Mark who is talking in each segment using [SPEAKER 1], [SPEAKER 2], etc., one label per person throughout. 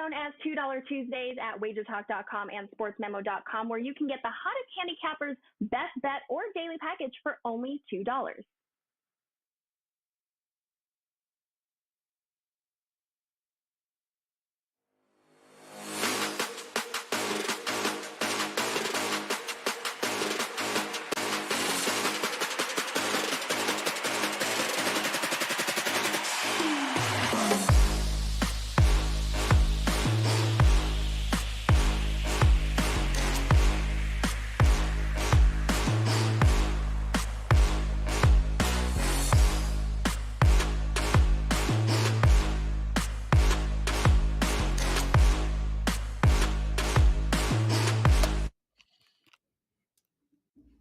[SPEAKER 1] known as $2 Tuesdays at WagerTalk.com and SportsMemo.com, where you can get the hottest handicappers' best bet or daily package for only $2.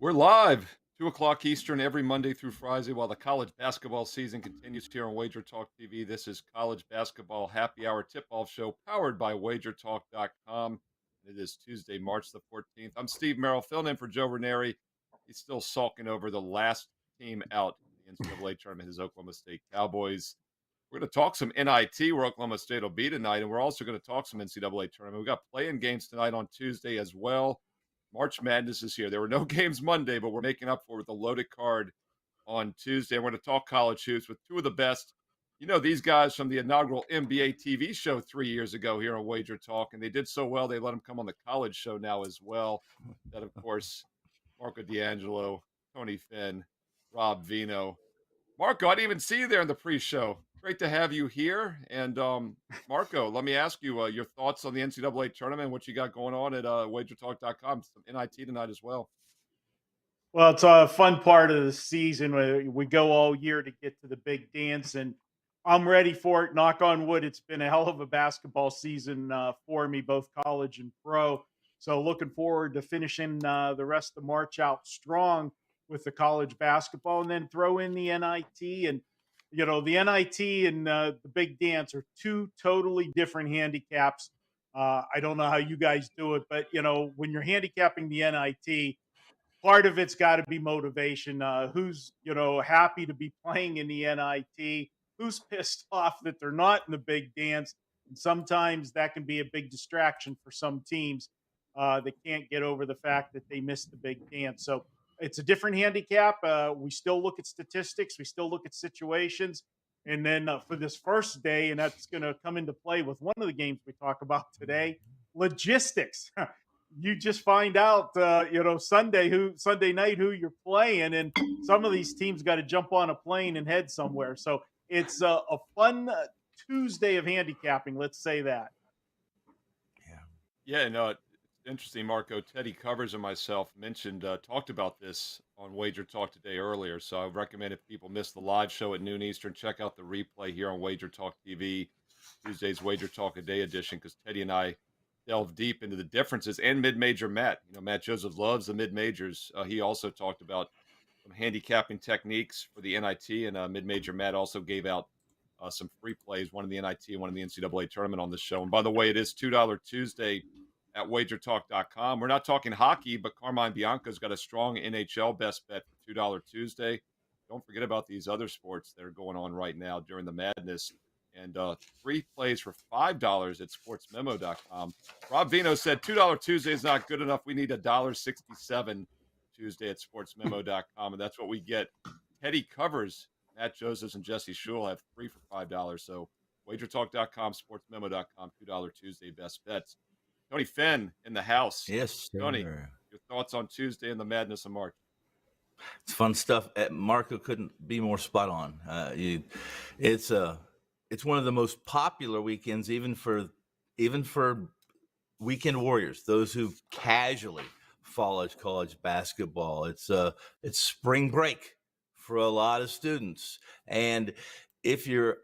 [SPEAKER 2] We're live, 2 o'clock Eastern, every Monday through Friday while the college basketball season continues here on WagerTalk TV. This is College Basketball Happy Hour Tip-Off Show powered by WagerTalk.com. It is Tuesday, March the 14th. I'm Steve Merrill, filling in for Joe Ranieri. He's still sulking over the last team out in the NCAA Tournament, his Oklahoma State Cowboys. We're going to talk some NIT, where Oklahoma State will be tonight, and we're also going to talk some NCAA Tournament. We've got play-in games tonight on Tuesday as well. March Madness is here. There were no games Monday, but we're making up for it with a loaded card on Tuesday. And we're going to talk college hoops with two of the best. You know, these guys from the inaugural NBA TV show 3 years ago here on Wager Talk, and they did so well, they let them come on the college show now as well. That, of course, Marco D'Angelo, Tony Finn, Rob Vino. Marco, I didn't even see you there in the pre-show. Great to have you here. And Marco, let me ask you your thoughts on the NCAA tournament, what you got going on at WagerTalk.com, some NIT tonight as well.
[SPEAKER 3] Well, it's a fun part of the season. We go all year to get to the big dance, and I'm ready for it. Knock on wood, it's been a hell of a basketball season for me, both college and pro. So looking forward to finishing the rest of March out strong with the college basketball, and then throw in the NIT. And, you know, the NIT and the big dance are two totally different handicaps. I don't know how you guys do it, but, you know, when you're handicapping the NIT, part of it's got to be motivation. Who's, you know, happy to be playing in the NIT? Who's pissed off that they're not in the big dance? And sometimes that can be a big distraction for some teams that can't get over the fact that they missed the big dance. So it's a different handicap. We still look at statistics. We still look at situations. And then for this first day, and that's going to come into play with one of the games we talk about today, logistics. You just find out, you know, Sunday night who you're playing, and some of these teams got to jump on a plane and head somewhere. So it's a fun Tuesday of handicapping. Let's say that.
[SPEAKER 2] Yeah, no, it's interesting, Marco. Teddy Covers and myself talked about this on Wager Talk today earlier. So I recommend if people missed the live show at noon Eastern, check out the replay here on Wager Talk TV, Tuesday's Wager Talk a Day edition, because Teddy and I delve deep into the differences. And mid-major Matt, you know, Matt Joseph loves the mid-majors. He also talked about some handicapping techniques for the NIT, and mid-major Matt also gave out some free plays, one in the NIT and one in the NCAA tournament on the show. And by the way, it is $2 Tuesday at WagerTalk.com. We're not talking hockey, but Carmine Bianco's got a strong NHL best bet for $2 Tuesday. Don't forget about these other sports that are going on right now during the madness. And free plays for $5 at SportsMemo.com. Rob Vino said $2 Tuesday is not good enough. We need $1.67 Tuesday at SportsMemo.com, and that's what we get. Teddy Covers, Matt Josephs, and Jesse Schul have three for $5. So WagerTalk.com, SportsMemo.com, $2 Tuesday best bets. Tony Finn in the house.
[SPEAKER 4] Yes, sir.
[SPEAKER 2] Tony, your thoughts on Tuesday and the madness of March?
[SPEAKER 4] It's fun stuff. Marco couldn't be more spot on. It's one of the most popular weekends, even for weekend warriors, those who casually follow college basketball. It's spring break for a lot of students, and if you're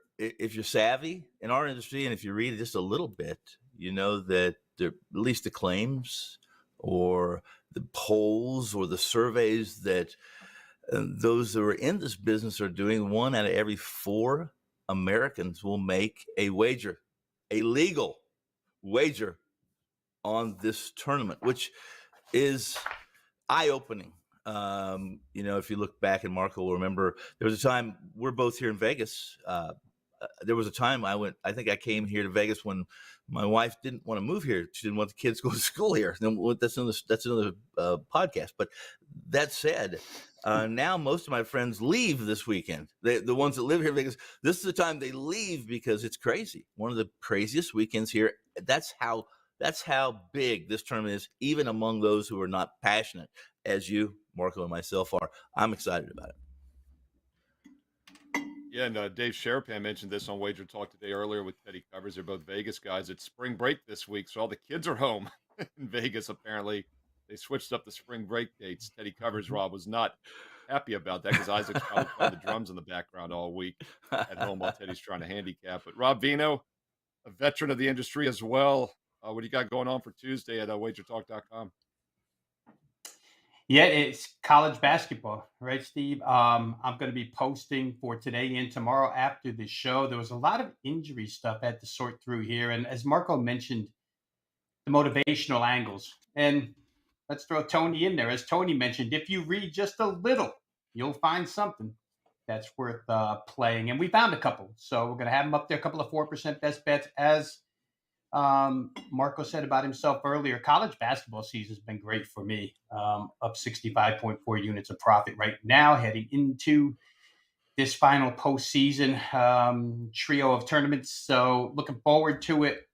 [SPEAKER 4] savvy in our industry, and if you read just a little bit, you know that at least the claims or the polls or the surveys that those that are in this business are doing, 1 out of every 4 Americans will make a wager, a legal wager on this tournament, which is eye-opening. You know, if you look back, and Marco will remember, there was a time, we're both here in Vegas. there was a time I think I came here to Vegas when my wife didn't want to move here. She didn't want the kids to go to school here. That's another podcast. But that said, now most of my friends leave this weekend. The ones that live here in Vegas, this is the time they leave because it's crazy. One of the craziest weekends here. That's how big this tournament is, even among those who are not passionate, as you, Marco, and myself are. I'm excited about it.
[SPEAKER 2] Yeah, and Dave Sherapan mentioned this on Wager Talk today earlier with Teddy Covers. They're both Vegas guys. It's spring break this week, so all the kids are home in Vegas. Apparently, they switched up the spring break dates. Teddy Covers, Rob, was not happy about that because Isaac's probably playing the drums in the background all week at home while Teddy's trying to handicap. But Rob Vino, a veteran of the industry as well. What do you got going on for Tuesday at WagerTalk.com?
[SPEAKER 5] Yeah, it's college basketball, right, Steve? I'm going to be posting for today and tomorrow after the show. There was a lot of injury stuff I had to sort through here. And as Marco mentioned, the motivational angles. And let's throw Tony in there. As Tony mentioned, if you read just a little, you'll find something that's worth playing. And we found a couple. So we're going to have them up there, a couple of 4% best bets. As Marco said about himself earlier, college basketball season has been great for me. Up 65.4 units of profit right now, heading into this final postseason trio of tournaments. So looking forward to it.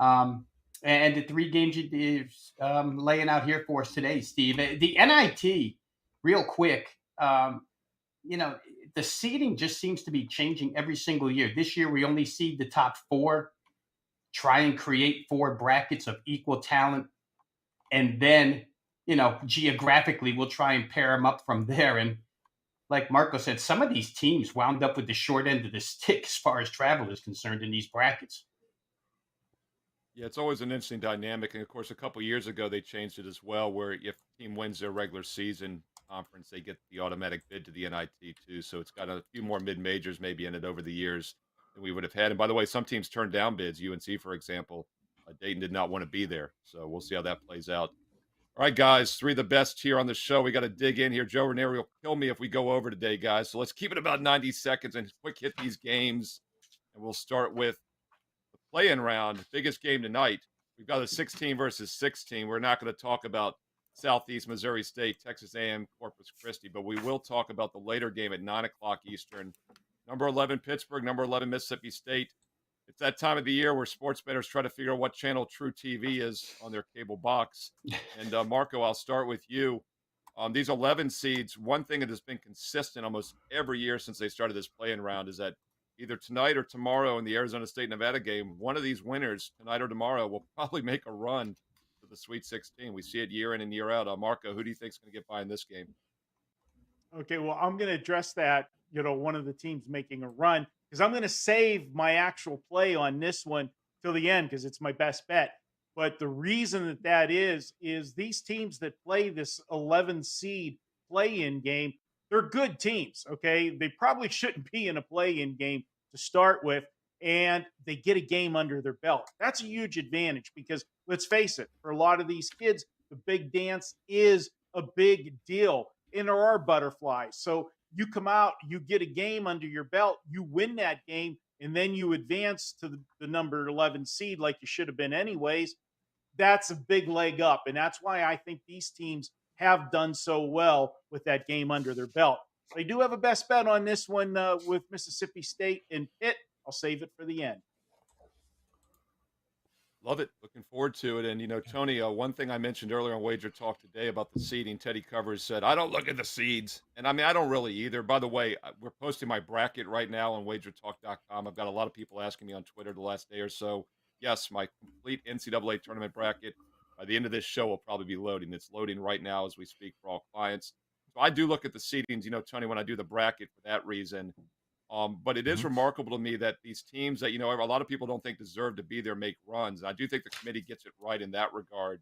[SPEAKER 5] And the three games you're laying out here for us today, Steve. The NIT, real quick, the seeding just seems to be changing every single year. This year, we only seed the top four, try and create four brackets of equal talent. And then, geographically, we'll try and pair them up from there. And like Marco said, some of these teams wound up with the short end of the stick as far as travel is concerned in these brackets.
[SPEAKER 2] Yeah, it's always an interesting dynamic. And of course, a couple years ago, they changed it as well, where if the team wins their regular season conference, they get the automatic bid to the NIT too. So it's got a few more mid-majors maybe in it over the years than we would have had. And by the way, some teams turned down bids. UNC, for example, Dayton did not want to be there. So we'll see how that plays out. All right, guys, three of the best here on the show. We got to dig in here. Joe Ranieri will kill me if we go over today, guys. So let's keep it about 90 seconds and quick hit these games. And we'll start with the play-in round, biggest game tonight. We've got a 16 versus 16. We're not going to talk about Southeast Missouri State, Texas A&M, Corpus Christi, but we will talk about the later game at 9 o'clock Eastern. Number 11, Pittsburgh, number 11, Mississippi State. It's that time of the year where sports bettors try to figure out what channel True TV is on their cable box. And Marco, I'll start with you. These 11 seeds, one thing that has been consistent almost every year since they started this play-in round is that either tonight or tomorrow in the Arizona State-Nevada game, one of these winners, tonight or tomorrow, will probably make a run to the Sweet 16. We see it year in and year out. Marco, who do you think is going to get by in this game?
[SPEAKER 3] Okay, well, I'm going to address that, one of the teams making a run, because I'm going to save my actual play on this one till the end because it's my best bet. But the reason that is these teams that play this 11 seed play-in game, they're good teams, okay? They probably shouldn't be in a play-in game to start with, and they get a game under their belt. That's a huge advantage because, let's face it, for a lot of these kids, the big dance is a big deal, and there are butterflies. So you come out, you get a game under your belt, you win that game, and then you advance to the number 11 seed like you should have been anyways. That's a big leg up, and that's why I think these teams have done so well with that game under their belt. So I do have a best bet on this one with Mississippi State and Pitt. I'll save it for the end.
[SPEAKER 2] Love it. Looking forward to it. And, Tony, one thing I mentioned earlier on Wager Talk today about the seeding, Teddy Covers said, I don't look at the seeds. And, I don't really either. By the way, we're posting my bracket right now on WagerTalk.com. I've got a lot of people asking me on Twitter the last day or so. Yes, my complete NCAA tournament bracket by the end of this show will probably be loading. It's loading right now as we speak for all clients. So I do look at the seedings, Tony, when I do the bracket for that reason. But it is remarkable to me that these teams that, a lot of people don't think deserve to be there make runs. And I do think the committee gets it right in that regard.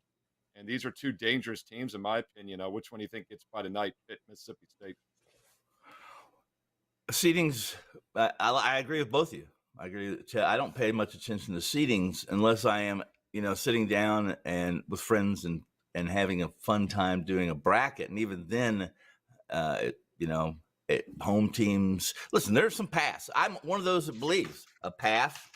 [SPEAKER 2] And these are two dangerous teams, in my opinion. Which one do you think gets by tonight, Pitt, Mississippi State?
[SPEAKER 4] Seedings, I agree with both of you. I agree. I don't pay much attention to seedings unless I am, sitting down and with friends and having a fun time doing a bracket. And even then, home teams. Listen, there's some paths. I'm one of those that believes a path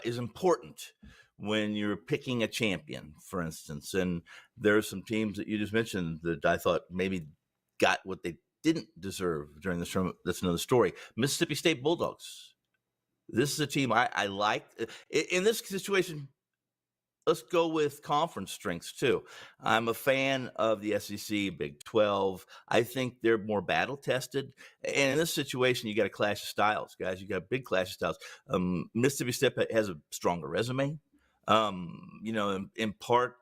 [SPEAKER 4] is important when you're picking a champion, for instance. And there are some teams that you just mentioned that I thought maybe got what they didn't deserve during this tournament. That's another story. Mississippi State Bulldogs. This is a team I like. In this situation, let's go with conference strengths too. I'm a fan of the SEC, Big 12. I think they're more battle tested. And in this situation, you got a clash of styles, guys. You got a big clash of styles. Mississippi State has a stronger resume. In part,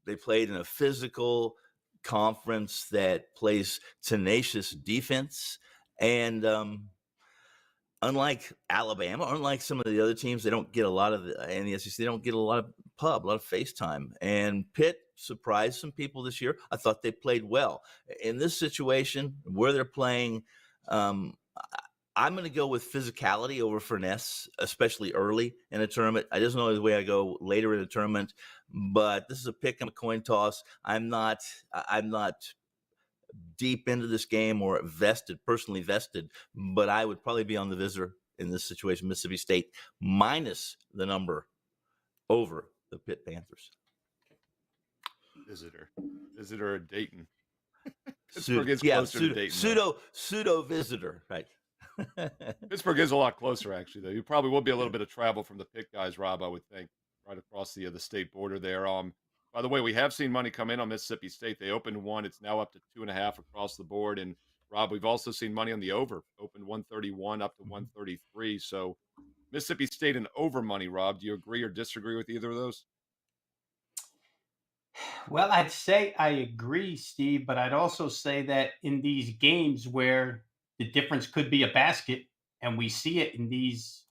[SPEAKER 4] they played in a physical conference that plays tenacious defense. And unlike Alabama, unlike some of the other teams, they don't get a lot of in the SEC. They don't get a lot of a lot of face time. And Pitt surprised some people this year. I thought they played well in this situation where they're playing. I'm going to go with physicality over finesse, especially early in a tournament. I just know the way I go later in a tournament, but this is a pick 'em, a coin toss. I'm not deep into this game or personally vested, but I would probably be on the visitor in this situation, Mississippi State minus the number over the Pitt Panthers.
[SPEAKER 2] Visitor at Dayton. Pittsburgh is closer to Dayton.
[SPEAKER 4] Pseudo visitor, right?
[SPEAKER 2] Pittsburgh is a lot closer, actually, though. You probably will be a little bit of travel from the Pitt guys, Rob, I would think, right across the state border there. By the way, we have seen money come in on Mississippi State. They opened 1. It's now up to 2.5 across the board. And, Rob, we've also seen money on the over. Opened 131 up to 133. So Mississippi State and over money, Rob. Do you agree or disagree with either of those?
[SPEAKER 5] Well, I'd say I agree, Steve, but I'd also say that in these games where the difference could be a basket, and we see it in these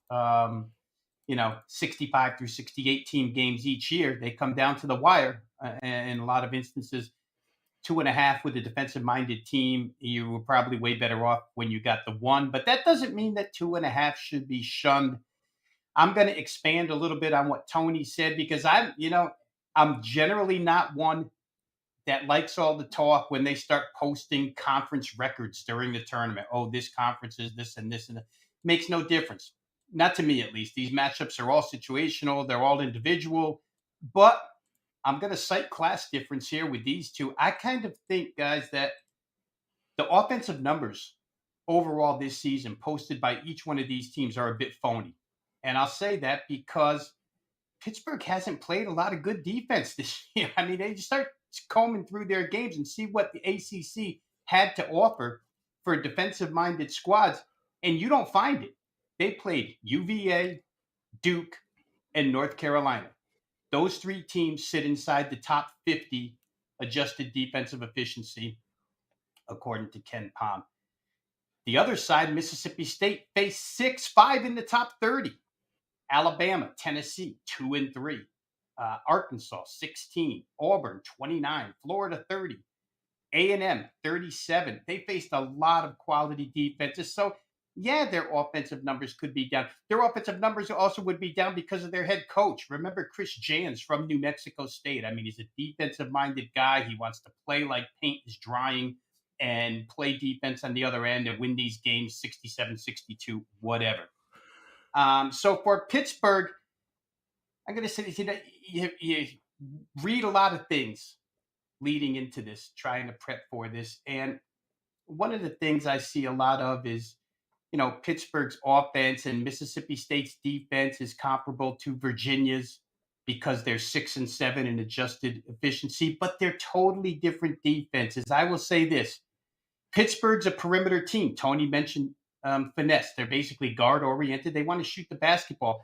[SPEAKER 5] 65 through 68 team games each year, they come down to the wire. In a lot of instances, 2.5 with a defensive minded team, you were probably way better off when you got the 1, but that doesn't mean that 2.5 should be shunned. I'm going to expand a little bit on what Tony said, because I'm generally not one that likes all the talk when they start posting conference records during the tournament. Oh, this conference is this and this and that. Makes no difference. Not to me, at least. These matchups are all situational. They're all individual. But I'm going to cite class difference here with these two. I kind of think, guys, that the offensive numbers overall this season posted by each one of these teams are a bit phony. And I'll say that because Pittsburgh hasn't played a lot of good defense this year. I mean, they just start combing through their games and see what the ACC had to offer for defensive-minded squads, and you don't find it. They played UVA, Duke, and North Carolina. Those 3 teams sit inside the top 50 adjusted defensive efficiency, according to Ken Palm. The other side, Mississippi State, faced 6-5 in the top 30. Alabama, Tennessee, 2-3. Arkansas, 16. Auburn, 29. Florida, 30. A&M, 37. They faced a lot of quality defenses. So, yeah, their offensive numbers could be down. Their offensive numbers also would be down because of their head coach. Remember Chris Jans from New Mexico State. I mean, he's a defensive-minded guy. He wants to play like paint is drying and play defense on the other end and win these games 67-62, whatever. So for Pittsburgh, I'm going to say you read a lot of things leading into this, trying to prep for this. And one of the things I see a lot of is, Pittsburgh's offense and Mississippi State's defense is comparable to Virginia's because they're 6 and 7 in adjusted efficiency, but they're totally different defenses. I will say this. Pittsburgh's a perimeter team. Tony mentioned finesse. They're basically guard oriented. They want to shoot the basketball.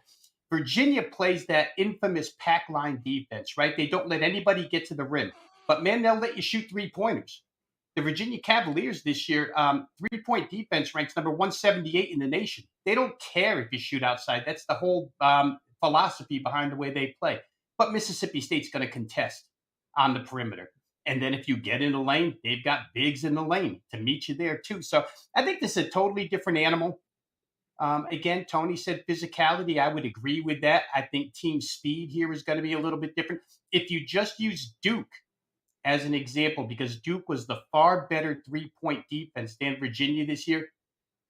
[SPEAKER 5] Virginia plays that infamous pack line defense, right? They don't let anybody get to the rim, but man, they'll let you shoot 3-pointers. The Virginia Cavaliers this year, 3-point defense ranks number 178 in the nation. They don't care if you shoot outside. That's the whole philosophy behind the way they play. But Mississippi State's going to contest on the perimeter. And then if you get in the lane, they've got bigs in the lane to meet you there too. So I think this is a totally different animal. Again, Tony said physicality. I would agree with that. I think team speed here is going to be a little bit different. If you just use Duke as an example, because Duke was the far better 3-point defense than Virginia this year.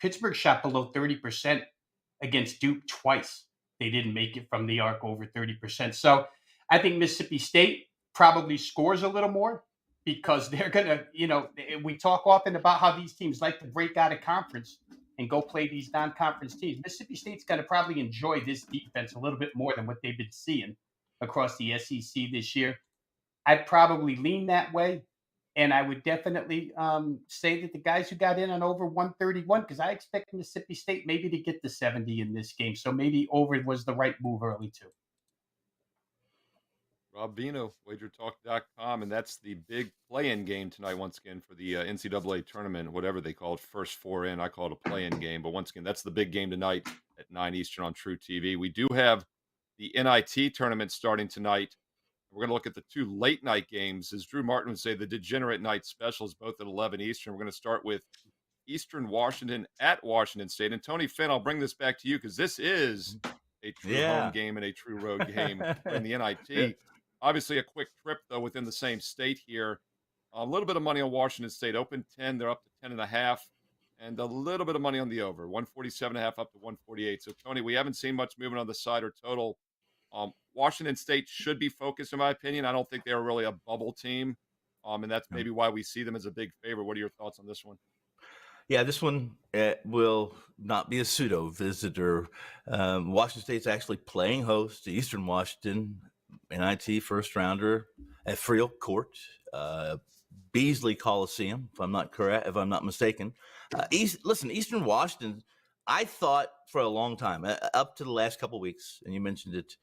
[SPEAKER 5] Pittsburgh shot below 30% against Duke twice. They didn't make it from the arc over 30%. So I think Mississippi State probably scores a little more because they're going to, we talk often about how these teams like to break out of conference and go play these non-conference teams. Mississippi State's going to probably enjoy this defense a little bit more than what they've been seeing across the SEC this year. I'd probably lean that way. And I would definitely say that the guys who got in on over 131, because I expect Mississippi State maybe to get to 70 in this game. So maybe over was the right move early, too.
[SPEAKER 2] Rob Vino, WagerTalk.com, and that's the big play-in game tonight once again for the NCAA Tournament, whatever they call it, first four in. I call it a play-in game, but once again, that's the big game tonight at 9 Eastern on True TV. We do have the NIT Tournament starting tonight. We're going to look at the two late night games. As Drew Martin would say, the degenerate night specials, both at 11 Eastern. We're going to start with Eastern Washington at Washington State. And Tony Finn, I'll bring this back to you because this is a true home game and a true road game in the NIT. Obviously, a quick trip, though, within the same state here. A little bit of money on Washington State. Open 10, they're up to 10.5. And a little bit of money on the over, 147.5 up to 148. So, Tony, we haven't seen much movement on the side or total. Washington State should be focused, in my opinion. I don't think they are really a bubble team, and that's maybe why we see them as a big favorite. What are your thoughts on this one?
[SPEAKER 4] Yeah, this one will not be a pseudo visitor. Washington State's actually playing host to Eastern Washington, NIT first rounder at Friel Court, Beasley Coliseum, if I'm not mistaken. Eastern Washington, I thought for a long time, up to the last couple of weeks, and you mentioned it,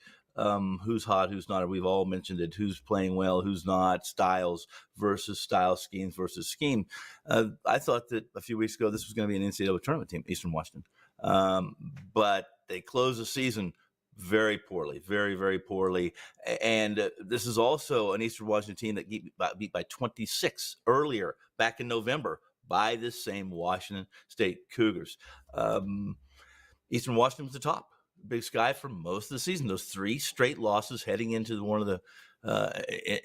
[SPEAKER 4] who's hot, who's not. We've all mentioned it, who's playing well, who's not, styles versus style, schemes versus scheme. I thought that a few weeks ago this was going to be an NCAA tournament team, Eastern Washington. But they closed the season very poorly, very, very poorly. And this is also an Eastern Washington team that beat by 26 earlier, back in November, by this same Washington State Cougars. Eastern Washington was the top Big Sky for most of the season. Those 3 straight losses heading into one of the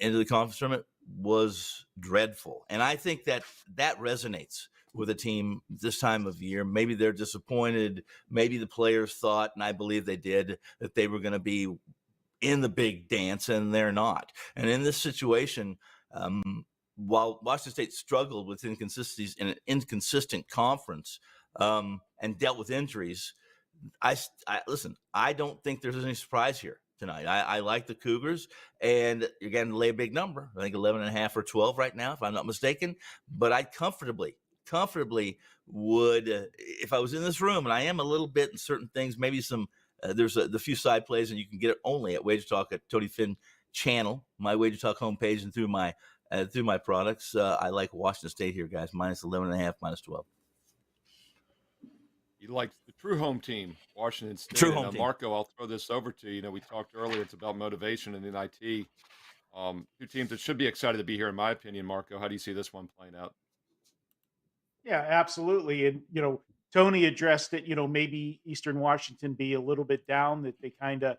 [SPEAKER 4] into the conference tournament was dreadful. And I think that resonates with a team this time of year. Maybe they're disappointed. Maybe the players thought, and I believe they did, that they were going to be in the big dance, and they're not. And in this situation, while Washington State struggled with inconsistencies in an inconsistent conference and dealt with injuries, I don't think there's any surprise here tonight. I like the Cougars, and you're going to lay a big number. I think 11.5 or 12 right now, if I'm not mistaken. But I comfortably would, if I was in this room, and I am a little bit in certain things, maybe some, there's the few side plays, and you can get it only at WagerTalk at Tony Finn channel, my WagerTalk homepage, and through my products. I like Washington State here, guys, minus 11.5, minus 12.
[SPEAKER 2] You like the true home team, Washington State.
[SPEAKER 4] True home team.
[SPEAKER 2] Marco, I'll throw this over to you. We talked earlier, it's about motivation in the NIT. Two teams that should be excited to be here, in my opinion. Marco, how do you see this one playing out?
[SPEAKER 3] Yeah, absolutely. And, Tony addressed it, maybe Eastern Washington be a little bit down, that they kind of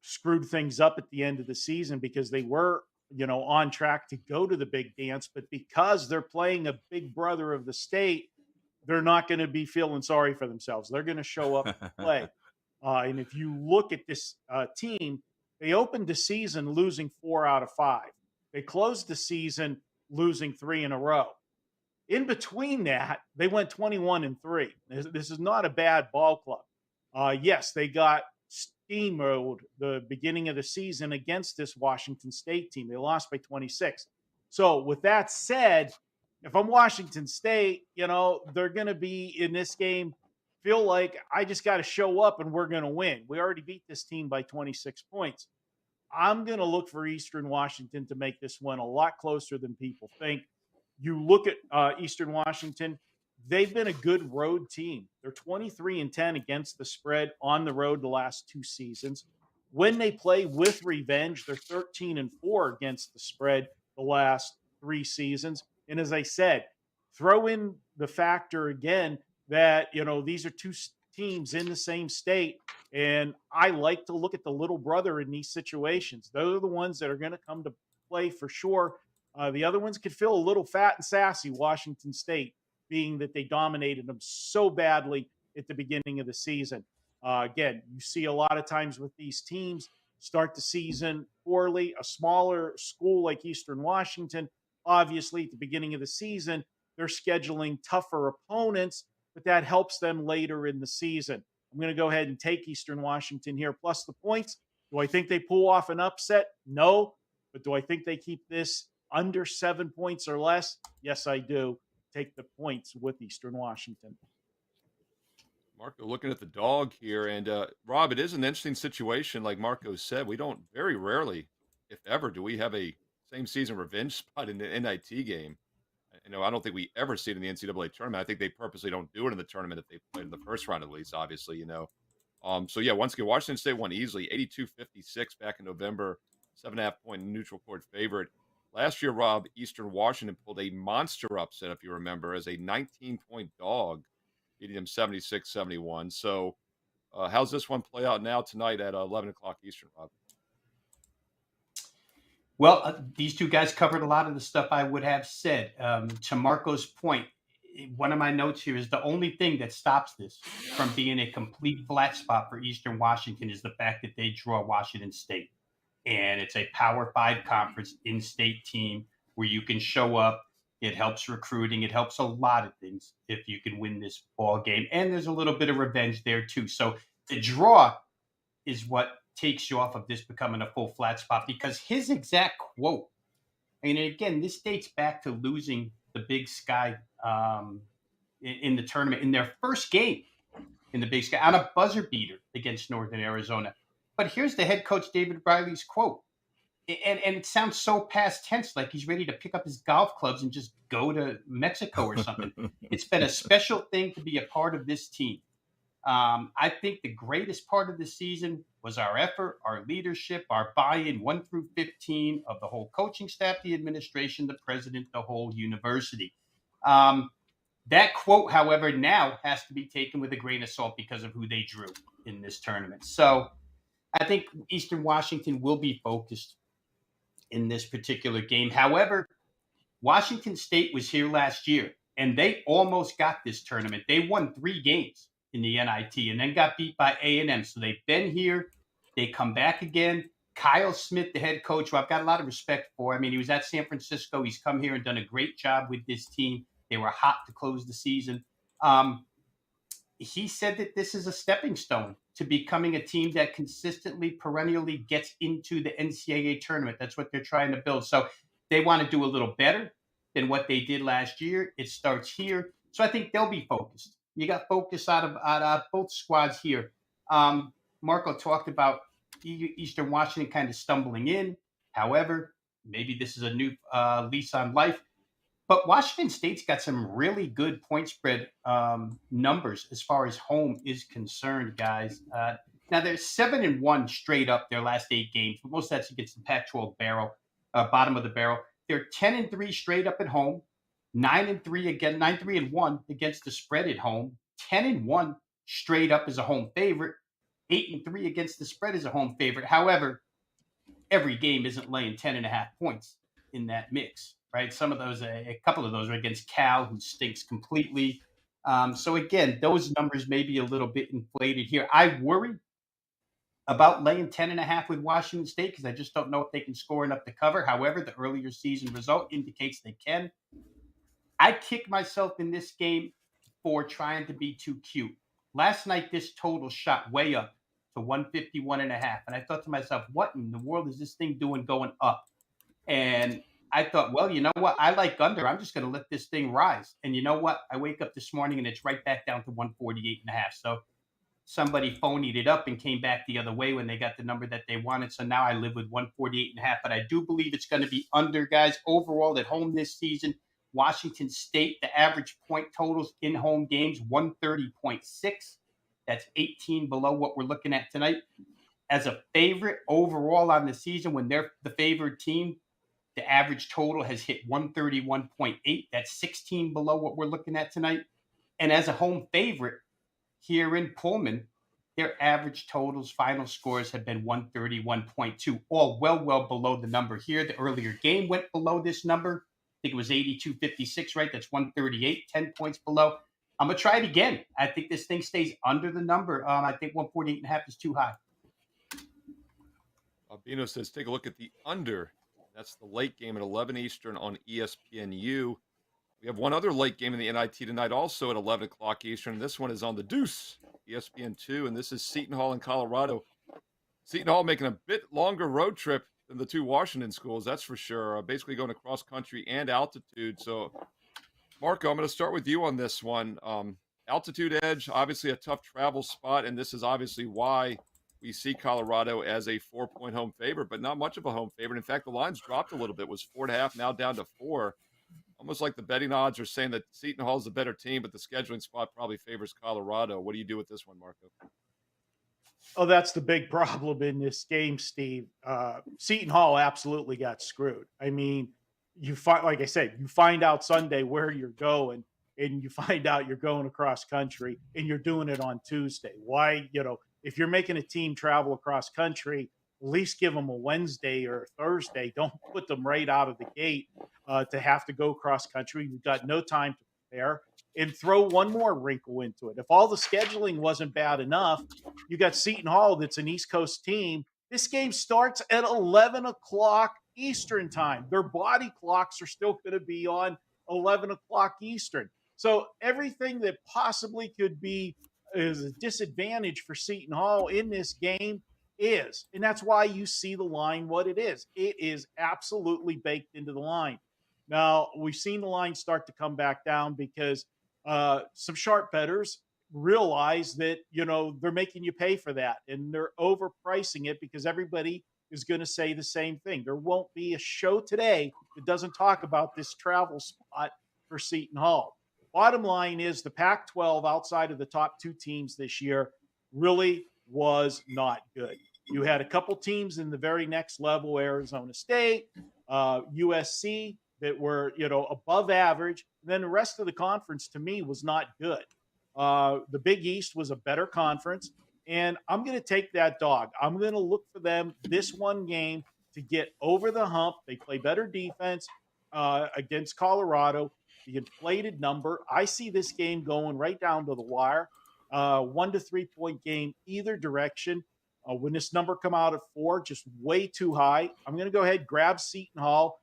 [SPEAKER 3] screwed things up at the end of the season because they were, on track to go to the big dance. But because they're playing a big brother of the state, they're not going to be feeling sorry for themselves. They're going to show up to play. And if you look at this team, they opened the season losing 4 out of 5. They closed the season losing 3 in a row. In between that, they went 21-3. This is not a bad ball club. Yes, they got steamrolled the beginning of the season against this Washington State team. They lost by 26. So with that said, if I'm Washington State, they're going to be in this game, feel like I just got to show up and we're going to win. We already beat this team by 26 points. I'm going to look for Eastern Washington to make this one a lot closer than people think. You look at Eastern Washington, they've been a good road team. They're 23-10 against the spread on the road the last 2 seasons. When they play with revenge, they're 13-4 against the spread the last 3 seasons. And as I said, throw in the factor again that, these are 2 teams in the same state. And I like to look at the little brother in these situations. Those are the ones that are going to come to play for sure. The other ones could feel a little fat and sassy, Washington State, being that they dominated them so badly at the beginning of the season. Again, you see a lot of times with these teams start the season poorly. A smaller school like Eastern Washington, obviously, at the beginning of the season, they're scheduling tougher opponents, but that helps them later in the season. I'm going to go ahead and take Eastern Washington here, plus the points. Do I think they pull off an upset? No. But do I think they keep this under 7 points or less? Yes, I do. Take the points with Eastern Washington.
[SPEAKER 2] Marco, looking at the dog here, and Rob, it is an interesting situation. Like Marco said, we don't very rarely, if ever, do we have a same season revenge spot in the NIT game. I don't think we ever see it in the NCAA tournament. I think they purposely don't do it in the tournament if they played in the first round, at least, obviously. So yeah, once again, Washington State won easily, 82-56 back in November, 7.5-point neutral court favorite. Last year, Rob, Eastern Washington pulled a monster upset, if you remember, as a 19-point dog, beating them 76-71. So how's this one play out now tonight at 11 o'clock Eastern, Rob?
[SPEAKER 5] Well, these two guys covered a lot of the stuff I would have said. To Marco's point, one of my notes here is the only thing that stops this from being a complete flat spot for Eastern Washington is the fact that they draw Washington State. And it's a Power 5 conference in-state team where you can show up. It helps recruiting. It helps a lot of things if you can win this ball game. And there's a little bit of revenge there, too. So the draw is what takes you off of this becoming a full flat spot, because his exact quote, and again, this dates back to losing the Big Sky in the tournament in their first game in the Big Sky on a buzzer beater against Northern Arizona. But here's the head coach, David Riley's quote. And it sounds so past tense, like he's ready to pick up his golf clubs and just go to Mexico or something. It's been a special thing to be a part of this team. I think the greatest part of the season was our effort, our leadership, our buy-in 1 through 15 of the whole coaching staff, the administration, the president, the whole university. That quote, however, now has to be taken with a grain of salt because of who they drew in this tournament. So I think Eastern Washington will be focused in this particular game. However, Washington State was here last year, and they almost got this tournament. They won 3 games in the NIT and then got beat by A&M. So they've been here. They come back again. Kyle Smith, the head coach, who I've got a lot of respect for. I mean, he was at San Francisco. He's come here and done a great job with this team. They were hot to close the season. He said that this is a stepping stone to becoming a team that consistently, perennially gets into the NCAA tournament. That's what they're trying to build. So they want to do a little better than what they did last year. It starts here. So I think they'll be focused. You got focus out of both squads here. Marco talked about Eastern Washington kind of stumbling in. However, maybe this is a new lease on life. But Washington State's got some really good point spread numbers as far as home is concerned, guys. Now, they're 7-1 straight up their last 8 games, but most of that's against the Pac-12 bottom of the barrel. They're 10-3 straight up at home, 9-3-1 against the spread at home, 10-1 straight up as a home favorite, 8-3 against the spread as a home favorite. However, every game isn't laying 10.5 points in that mix. Right, some of those, a couple of those are against Cal, who stinks completely. So again, those numbers may be a little bit inflated here. I worry about laying 10.5 with Washington State because I just don't know if they can score enough to cover. However, the earlier season result indicates they can. I kick myself in this game for trying to be too cute. Last night, this total shot way up to 151.5, and I thought to myself, what in the world is this thing doing going up? And I thought, well, you know what? I like under. I'm just going to let this thing rise. And you know what? I wake up this morning and it's right back down to 148.5. So somebody phonied it up and came back the other way when they got the number that they wanted. So now I live with 148.5. But I do believe it's going to be under, guys. Overall at home this season, Washington State, the average point totals in home games, 130.6. That's 18 below what we're looking at tonight. As a favorite overall on the season, when they're the favored team, the average total has hit 131.8. That's 16 below what we're looking at tonight. And as a home favorite here in Pullman, their average totals, final scores have been 131.2, all well below the number here. The earlier game went below this number. I think it was 82.56, right? That's 138, 10 points below. I'm going to try it again. I think this thing stays under the number. I think 148.5 is too high.
[SPEAKER 2] Bino says, take a look at the under. That's the late game at 11 Eastern on ESPNU. We have one other late game in the NIT tonight, also at 11 o'clock Eastern. This one is on the Deuce, ESPN2, and this is Seton Hall in Colorado. Seton Hall making a bit longer road trip than the two Washington schools, that's for sure. Basically going across country and altitude. So, Marco, I'm going to start with you on this one. Altitude edge, obviously a tough travel spot, and this is obviously why we see Colorado as a 4-point home favorite, but not much of a home favorite. In fact, the line's dropped a little bit. It was 4.5, now down to 4. Almost like the betting odds are saying that Seton Hall is a better team, but the scheduling spot probably favors Colorado. What do you do with this one, Marco?
[SPEAKER 3] Oh, that's the big problem in this game, Steve. Seton Hall absolutely got screwed. I mean, like I said, you find out Sunday where you're going, and you find out you're going across country, and you're doing it on Tuesday. Why, if you're making a team travel across country, at least give them a Wednesday or a Thursday. Don't put them right out of the gate to have to go cross country. You've got no time to prepare. And throw one more wrinkle into it. If all the scheduling wasn't bad enough, you got Seton Hall that's an East Coast team. This game starts at 11 o'clock Eastern time. Their body clocks are still going to be on 11 o'clock Eastern. So everything that possibly could be is a disadvantage for Seton Hall in this game is. And that's why you see the line what it is. It is absolutely baked into the line. Now, we've seen the line start to come back down because some sharp bettors realize that, they're making you pay for that, and they're overpricing it because everybody is going to say the same thing. There won't be a show today that doesn't talk about this travel spot for Seton Hall. Bottom line is the Pac-12 outside of the top two teams this year really was not good. You had a couple teams in the very next level, Arizona State, USC, that were, above average. And then the rest of the conference, to me, was not good. The Big East was a better conference, and I'm going to take that dog. I'm going to look for them this one game to get over the hump. They play better defense against Colorado. The inflated number, I see this game going right down to the wire. 1 to 3 point game either direction. When this number come out at 4, just way too high. I'm going to go ahead, grab Seton Hall.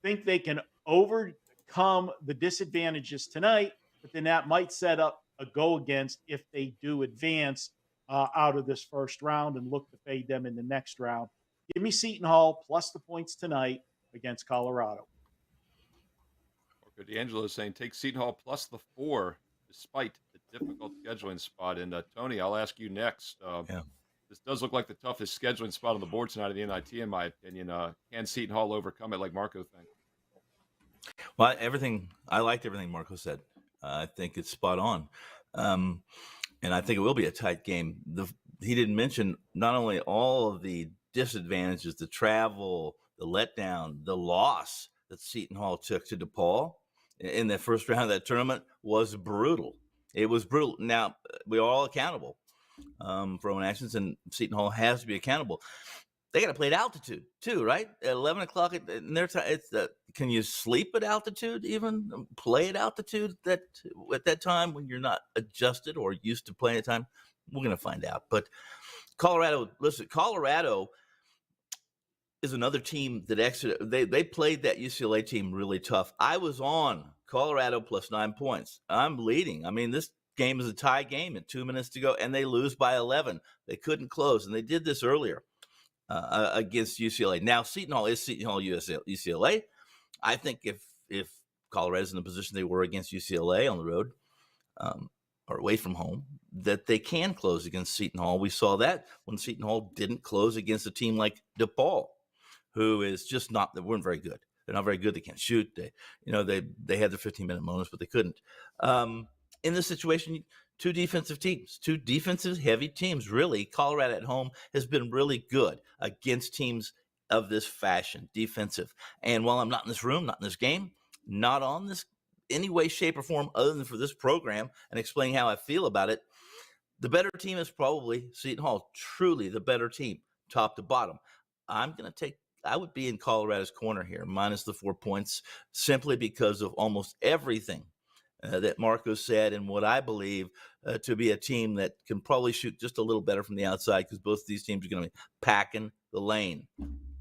[SPEAKER 3] Think they can overcome the disadvantages tonight, but then that might set up a go against if they do advance out of this first round and look to fade them in the next round. Give me Seton Hall plus the points tonight against Colorado.
[SPEAKER 2] Marco D'Angelo is saying take Seton Hall plus the 4 despite the difficult scheduling spot. And Tony, I'll ask you next. This does look like the toughest scheduling spot on the board tonight in the NIT, in my opinion. Can Seton Hall overcome it like Marco thinks?
[SPEAKER 4] Well, I liked everything Marco said. I think it's spot on. And I think it will be a tight game. He didn't mention not only all of the disadvantages, the travel, the letdown, the loss that Seton Hall took to DePaul in the first round of that tournament was brutal. It was brutal. Now, we're all accountable for own actions, and Seton Hall has to be accountable. They got to play at altitude too, right? At 11 o'clock in their time, can you sleep at altitude? Even play at altitude at that time when you're not adjusted or used to playing at time? We're going to find out. But Colorado is another team that exited. They played that UCLA team really tough. I was on Colorado plus 9 points. I'm leading. I mean, this game is a tie game at 2 minutes to go, and they lose by 11. They couldn't close, and they did this earlier against UCLA. Now, Seton Hall is Seton Hall UCLA. I think if Colorado's in the position they were against UCLA on the road or away from home, that they can close against Seton Hall. We saw that when Seton Hall didn't close against a team like DePaul, who is just they weren't very good. They're not very good. They can't shoot. They had their 15-minute moments, but they couldn't. In this situation, two defensive heavy teams. Really, Colorado at home has been really good against teams of this fashion, defensive. And while I'm not in this room, not in this game, not on this any way, shape, or form other than for this program and explaining how I feel about it, The better team is probably Seton Hall, truly the better team, top to bottom. I would be in Colorado's corner here, minus the 4 points, simply because of almost everything that Marco said, and what I believe to be a team that can probably shoot just a little better from the outside, because both of these teams are going to be packing the lane.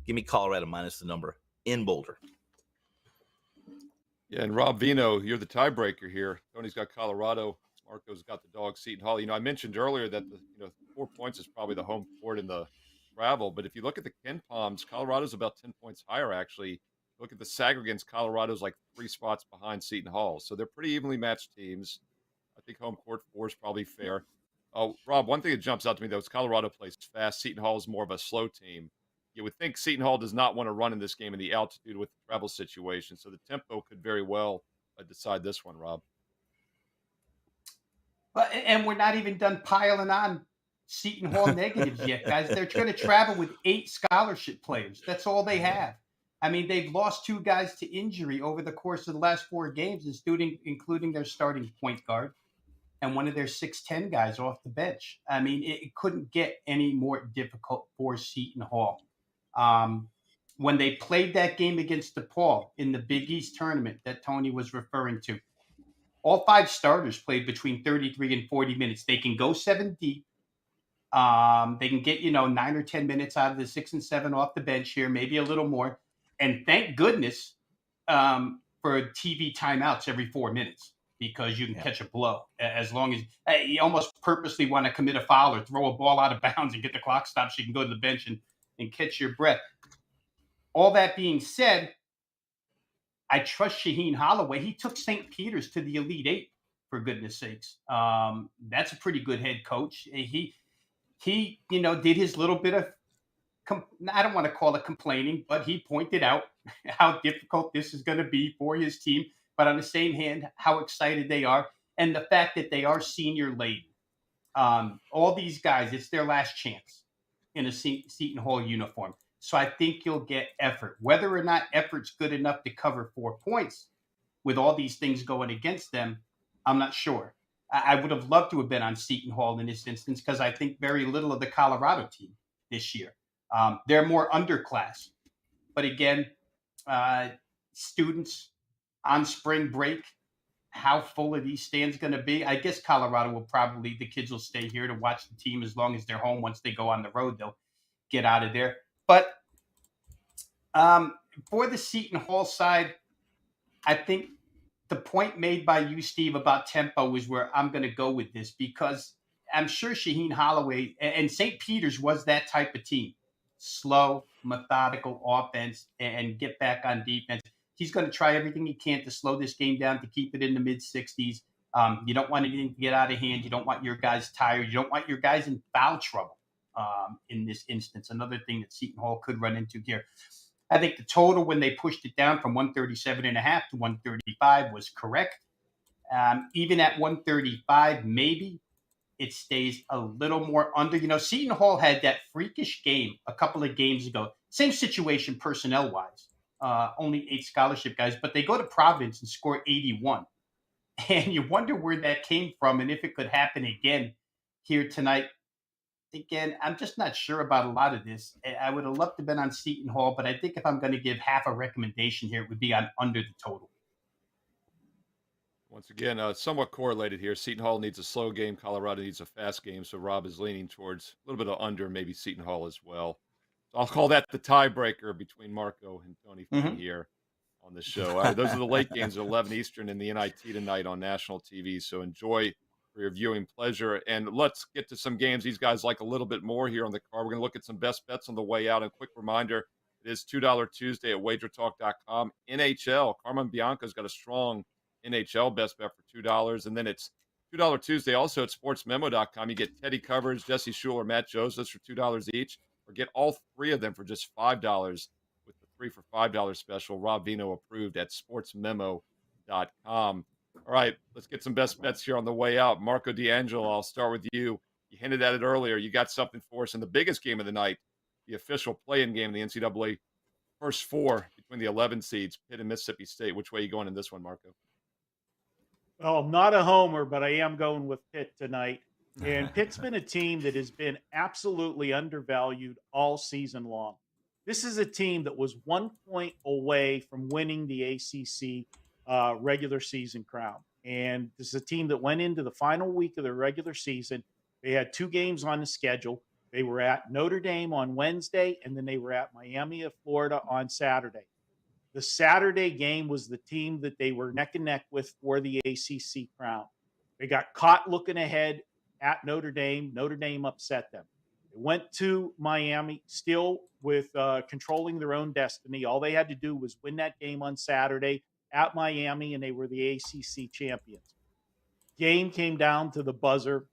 [SPEAKER 4] Give me Colorado minus the number in Boulder.
[SPEAKER 2] Yeah, and Rob Vino, you're the tiebreaker here. Tony's got Colorado. Marco's got the dog, Seton Hall. I mentioned earlier that the 4 points is probably the home court in the travel, but if you look at the Ken Palms, Colorado's about 10 points higher, actually. Look at the Sagrigans, Colorado's like 3 spots behind Seton Hall. So they're pretty evenly matched teams. I think home court 4 is probably fair. Oh, Rob, one thing that jumps out to me, though, is Colorado plays fast. Seton Hall is more of a slow team. You would think Seton Hall does not want to run in this game in the altitude with the travel situation. So the tempo could very well decide this one, Rob.
[SPEAKER 5] And we're not even done piling on Seton Hall negatives yet, guys. They're going to travel with 8 scholarship players. That's all they have. I mean, they've lost 2 guys to injury over the course of the last 4 games, including their starting point guard and one of their 6'10" guys off the bench. I mean, it couldn't get any more difficult for Seton Hall. When they played that game against DePaul in the Big East tournament that Tony was referring to, all 5 starters played between 33 and 40 minutes. They can go 7 deep. They can get, 9 or 10 minutes out of the 6 and 7 off the bench here, maybe a little more. And thank goodness for TV timeouts every 4 minutes, because you can catch a blow as long as you almost purposely want to commit a foul or throw a ball out of bounds and get the clock stopped so you can go to the bench and catch your breath. All that being said, I trust Shaheen Holloway. He took St. Peter's to the Elite 8, for goodness sakes. That's a pretty good head coach. He did his little bit of, I don't want to call it complaining, but he pointed out how difficult this is going to be for his team. But on the same hand, how excited they are, and the fact that they are senior laden. All these guys, it's their last chance in a Seton Hall uniform. So I think you'll get effort. Whether or not effort's good enough to cover 4 points with all these things going against them, I'm not sure. I would have loved to have been on Seton Hall in this instance, because I think very little of the Colorado team this year. They're more underclass. But again, students on spring break, how full are these stands going to be? I guess Colorado the kids will stay here to watch the team as long as they're home. Once they go on the road, they'll get out of there. But for the Seton Hall side, I think the point made by you, Steve, about tempo is where I'm going to go with this, because I'm sure Shaheen Holloway and St. Peter's was that type of team. Slow, methodical offense and get back on defense. He's going to try everything he can to slow this game down, to keep it in the mid-60s. You don't want anything to get out of hand. You don't want your guys tired. You don't want your guys in foul trouble in this instance. Another thing that Seton Hall could run into here. I think the total, when they pushed it down from 137.5 to 135, was correct. Even at 135, maybe it stays a little more under. Seton Hall had that freakish game a couple of games ago. Same situation personnel-wise. Only 8 scholarship guys, but they go to Providence and score 81. And you wonder where that came from and if it could happen again here tonight. Again, I'm just not sure about a lot of this. I would have loved to have been on Seton Hall, but I think if I'm going to give half a recommendation here, it would be on under the total.
[SPEAKER 2] Once again, somewhat correlated here. Seton Hall needs a slow game. Colorado needs a fast game. So Rob is leaning towards a little bit of under, maybe Seton Hall as well. So I'll call that the tiebreaker between Marco and Tony here on the show. All right, those are the late games at 11 Eastern in the NIT tonight on national TV. So enjoy for your viewing pleasure. And let's get to some games these guys like a little bit more here on the card. We're going to look at some best bets on the way out. And quick reminder, it is $2 Tuesday at WagerTalk.com. NHL, Carmen Bianca's got a strong NHL best bet for $2. And then it's $2 Tuesday also at SportsMemo.com. You get Teddy Covers, Jesse Schuler, Matt Josephs for $2 each. Or get all 3 of them for just $5 with the 3 for $5 special. Rob Vino approved at sportsmemo.com. All right, let's get some best bets here on the way out. Marco D'Angelo, I'll start with you. You hinted at it earlier. You got something for us in the biggest game of the night, the official play-in game in the NCAA first 4 between the 11 seeds, Pitt and Mississippi State. Which way are you going in this one, Marco?
[SPEAKER 3] Well, I'm not a homer, but I am going with Pitt tonight. And Pitt's been a team that has been absolutely undervalued all season long. This is a team that was 1 point away from winning the ACC regular season crown. And this is a team that went into the final week of their regular season. They had 2 games on the schedule. They were at Notre Dame on Wednesday, and then they were at Miami of Florida on Saturday. The Saturday game was the team that they were neck and neck with for the ACC crown. They got caught looking ahead at Notre Dame. Notre Dame upset them. They went to Miami still with controlling their own destiny. All they had to do was win that game on Saturday at Miami, and they were the ACC champions. Game came down to the buzzer.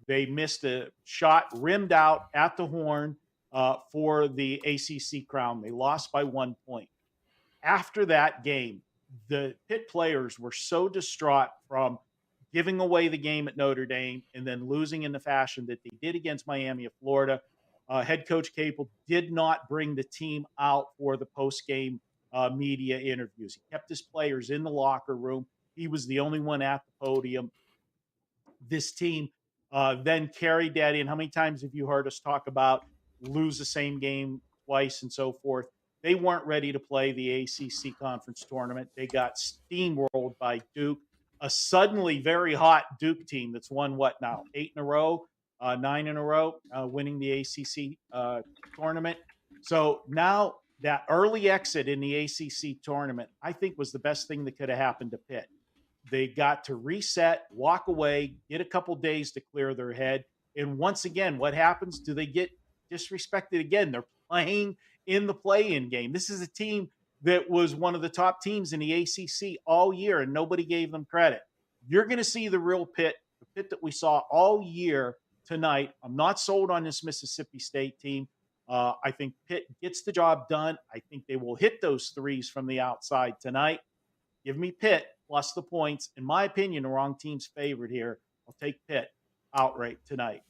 [SPEAKER 3] They missed a shot rimmed out at the horn for the ACC crown. They lost by 1 point. After that game, the Pitt players were so distraught from giving away the game at Notre Dame and then losing in the fashion that they did against Miami of Florida. Head coach Capel did not bring the team out for the post-game media interviews. He kept his players in the locker room. He was the only one at the podium. This team then carried that in. How many times have you heard us talk about lose the same game twice and so forth? They weren't ready to play the ACC conference tournament. They got steamrolled by Duke, a suddenly very hot Duke team that's won what now? 8 in a row, 9 in a row, winning the ACC tournament. So now that early exit in the ACC tournament, I think was the best thing that could have happened to Pitt. They got to reset, walk away, get a couple days to clear their head. And once again, what happens? Do they get disrespected again? They're playing in the play-in game. This is a team that was one of the top teams in the ACC all year, and nobody gave them credit. You're going to see the real Pitt, the Pitt that we saw all year tonight. I'm not sold on this Mississippi State team. I think Pitt gets the job done. I think they will hit those threes from the outside tonight. Give me Pitt plus the points. In my opinion, the wrong team's favorite here. I'll take Pitt outright tonight.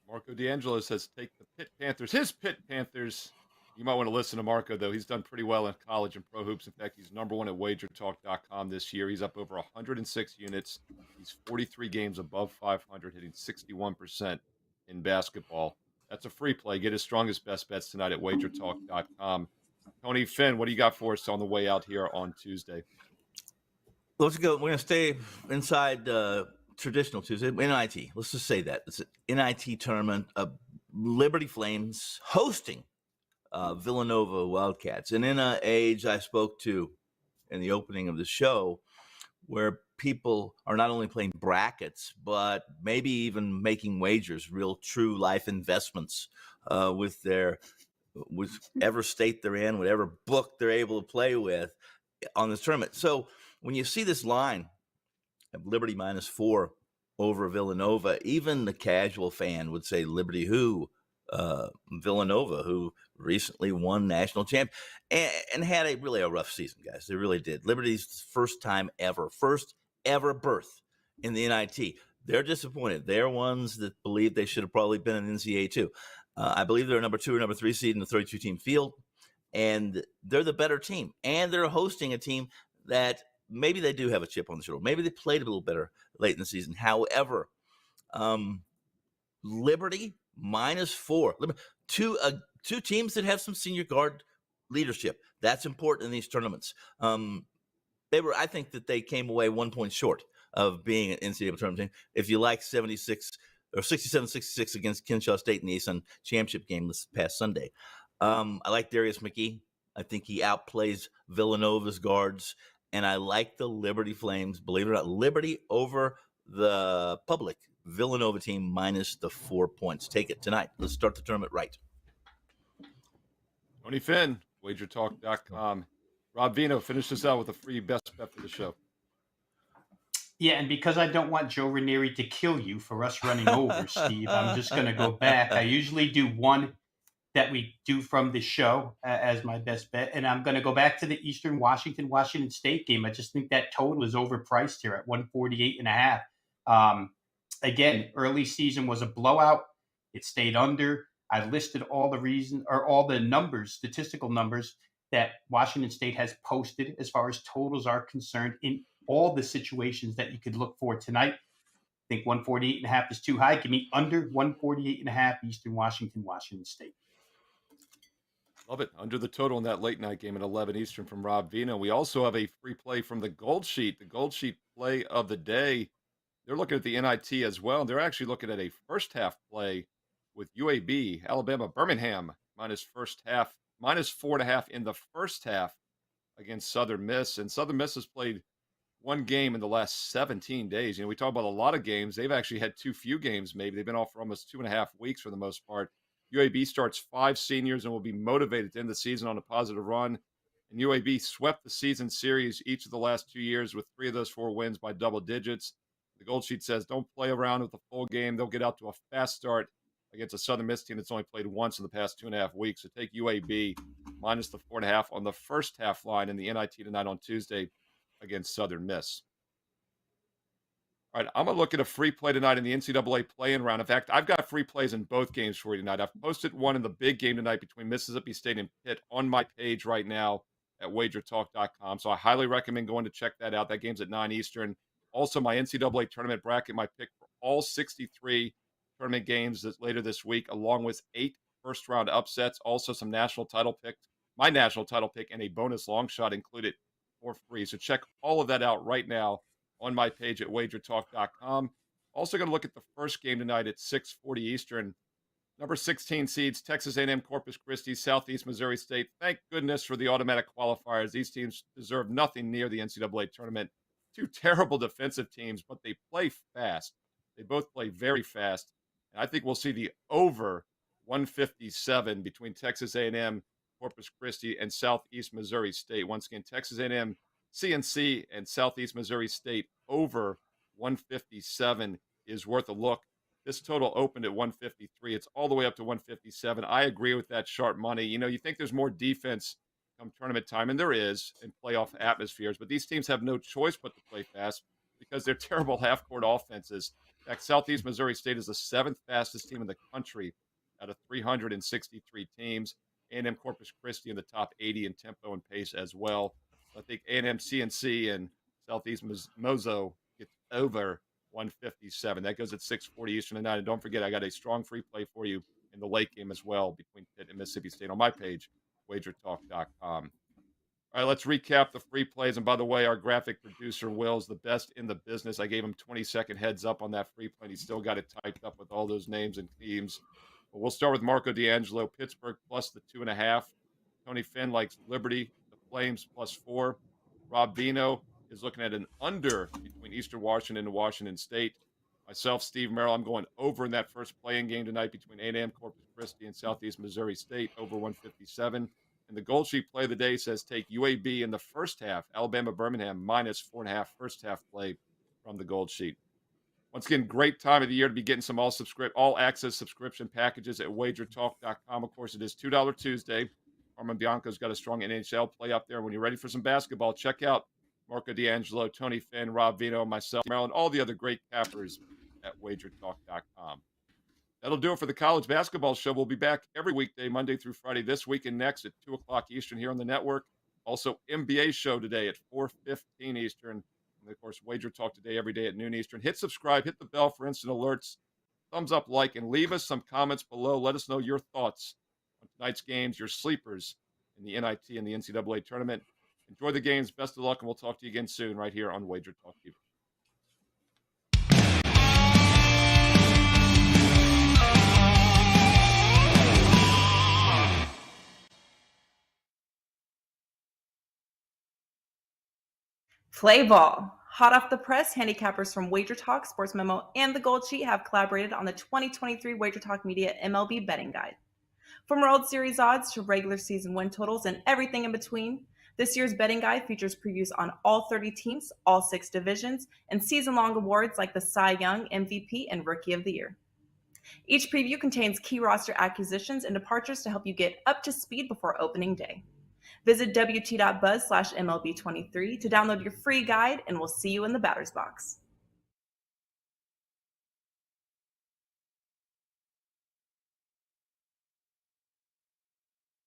[SPEAKER 2] Marco D'Angelo says take the Pitt Panthers. His Pitt Panthers. You might want to listen to Marco, though. He's done pretty well in college and pro hoops. In fact, he's number 1 at WagerTalk.com this year. He's up over 106 units. He's 43 games above 500, hitting 61% in basketball. That's a free play. Get his strongest best bets tonight at WagerTalk.com. Tony Finn, what do you got for us on the way out here on Tuesday?
[SPEAKER 4] Let's go. We're going to stay inside traditional Tuesday, NIT. Let's just say that. It's an NIT tournament. Liberty Flames hosting Villanova Wildcats. And in an age I spoke to in the opening of the show where people are not only playing brackets, but maybe even making wagers, real true life investments with whatever state they're in, whatever book they're able to play with on this tournament. So when you see this line of Liberty -4 over Villanova, even the casual fan would say Liberty who? Villanova, who recently won national champ and had really a rough season, guys. They really did. Liberty's first ever berth in the NIT. They're disappointed. They're ones that believe they should have probably been in NCAA too. I believe they're number 2 or number 3 seed in the 32-team field, and they're the better team. And they're hosting a team that maybe they do have a chip on the shoulder. Maybe they played a little better late in the season. However, Liberty -4. Two teams that have some senior guard leadership. That's important in these tournaments. I think that they came away 1 point short of being an NCAA tournament team. If you like 67-66 against Kennesaw State in the ASUN championship game this past Sunday. I like Darius McGee. I think he outplays Villanova's guards. And I like the Liberty Flames, believe it or not, Liberty over the public Villanova team -4 points. Take it tonight. Let's start the tournament right.
[SPEAKER 2] Tony Finn, WagerTalk.com. Rob Vino, finish this out with a free best bet for the show.
[SPEAKER 5] Yeah, and because I don't want Joe Ranieri to kill you for us running over, Steve, I'm just going to go back. I usually do one that we do from the show as my best bet, and I'm going to go back to the Eastern Washington State game. I just think that total is overpriced here at 148.5. Again, early season was a blowout. It stayed under. I listed all the reasons or all the numbers, statistical numbers that Washington State has posted as far as totals are concerned in all the situations that you could look for tonight. think 148.5 is too high. Give me under 148.5 Eastern Washington, Washington State.
[SPEAKER 2] Love it. Under the total in that late night game at 11 Eastern from Rob Vino. We also have a free play from the Gold Sheet. The Gold Sheet play of the day. They're looking at the NIT as well. They're actually looking at a first half play with UAB, Alabama, Birmingham, minus first half, minus 4.5 in the first half against Southern Miss. And Southern Miss has played one game in the last 17 days. We talk about a lot of games. They've actually had too few games, maybe. They've been off for almost 2.5 weeks for the most part. UAB starts 5 seniors and will be motivated to end the season on a positive run. And UAB swept the season series each of the last 2 years with 3 of those 4 wins by double digits. The Gold Sheet says don't play around with the full game. They'll get out to a fast start against a Southern Miss team that's only played once in the past 2.5 weeks. So take UAB minus the 4.5 on the first half line in the NIT tonight on Tuesday against Southern Miss. All right, I'm going to look at a free play tonight in the NCAA play-in round. In fact, I've got free plays in both games for you tonight. I've posted one in the big game tonight between Mississippi State and Pitt on my page right now at WagerTalk.com. So I highly recommend going to check that out. That game's at 9 Eastern. Also, my NCAA tournament bracket, my pick for all 63 tournament games later this week, along with 8 first-round upsets. Also, some national title picks, my national title pick, and a bonus long shot included for free. So check all of that out right now on my page at WagerTalk.com. Also going to look at the first game tonight at 6:40 Eastern. Number 16 seeds, Texas A&M, Corpus Christi, Southeast Missouri State. Thank goodness for the automatic qualifiers. These teams deserve nothing near the NCAA tournament. 2 terrible defensive teams, but they play fast. They both play very fast. And I think we'll see the over 157 between Texas A&M, Corpus Christi, and Southeast Missouri State. Once again, Texas A&M, CNC, and Southeast Missouri State over 157 is worth a look. This total opened at 153. It's all the way up to 157. I agree with that sharp money. You think there's more defense come tournament time, and there is in playoff atmospheres, but these teams have no choice but to play fast because they're terrible half-court offenses. In fact, Southeast Missouri State is the 7th fastest team in the country out of 363 teams. A&M Corpus Christi in the top 80 in tempo and pace as well. I think A&M CNC and Southeast Mozo gets over 157. That goes at 6:40 Eastern tonight. And don't forget, I got a strong free play for you in the late game as well between Pitt and Mississippi State on my page, WagerTalk.com. All right, let's recap the free plays. And by the way, our graphic producer, Will, is the best in the business. I gave him 20-second heads up on that free play, and he still got it typed up with all those names and teams. But we'll start with Marco D'Angelo, Pittsburgh plus the 2.5. Tony Finn likes Liberty, the Flames plus 4. Rob Vino is looking at an under between Eastern Washington and Washington State. Myself, Steve Merrill, I'm going over in that first play-in game tonight between A&M, Corpus Christi, and Southeast Missouri State, over 157. And the Gold Sheet play of the day says take UAB in the first half, Alabama, Birmingham, minus 4.5 first half play from the Gold Sheet. Once again, great time of the year to be getting some all-access subscription packages at WagerTalk.com. Of course, it is $2 Tuesday. Armand Bianco's got a strong NHL play up there. When you're ready for some basketball, check out Marco D'Angelo, Tony Finn, Rob Vino, myself, Maryland, all the other great cappers at WagerTalk.com. That'll do it for the college basketball show. We'll be back every weekday, Monday through Friday, this week and next at 2 o'clock Eastern here on the network. Also, NBA show today at 4:15 Eastern. And, of course, Wager Talk today every day at noon Eastern. Hit subscribe, hit the bell for instant alerts, thumbs up, like, and leave us some comments below. Let us know your thoughts on tonight's games, your sleepers in the NIT and the NCAA tournament. Enjoy the games. Best of luck, and we'll talk to you again soon right here on Wager Talk TV.
[SPEAKER 6] Play ball. Hot off the press, handicappers from Wager Talk, Sports Memo, and the Gold Sheet have collaborated on the 2023 Wager Talk Media MLB Betting Guide. From World Series odds to regular season win totals and everything in between, this year's betting guide features previews on all 30 teams, all 6 divisions, and season-long awards like the Cy Young, MVP, and Rookie of the Year. Each preview contains key roster acquisitions and departures to help you get up to speed before opening day. Visit wt.buzz/MLB23 to download your free guide, and we'll see you in the batter's box.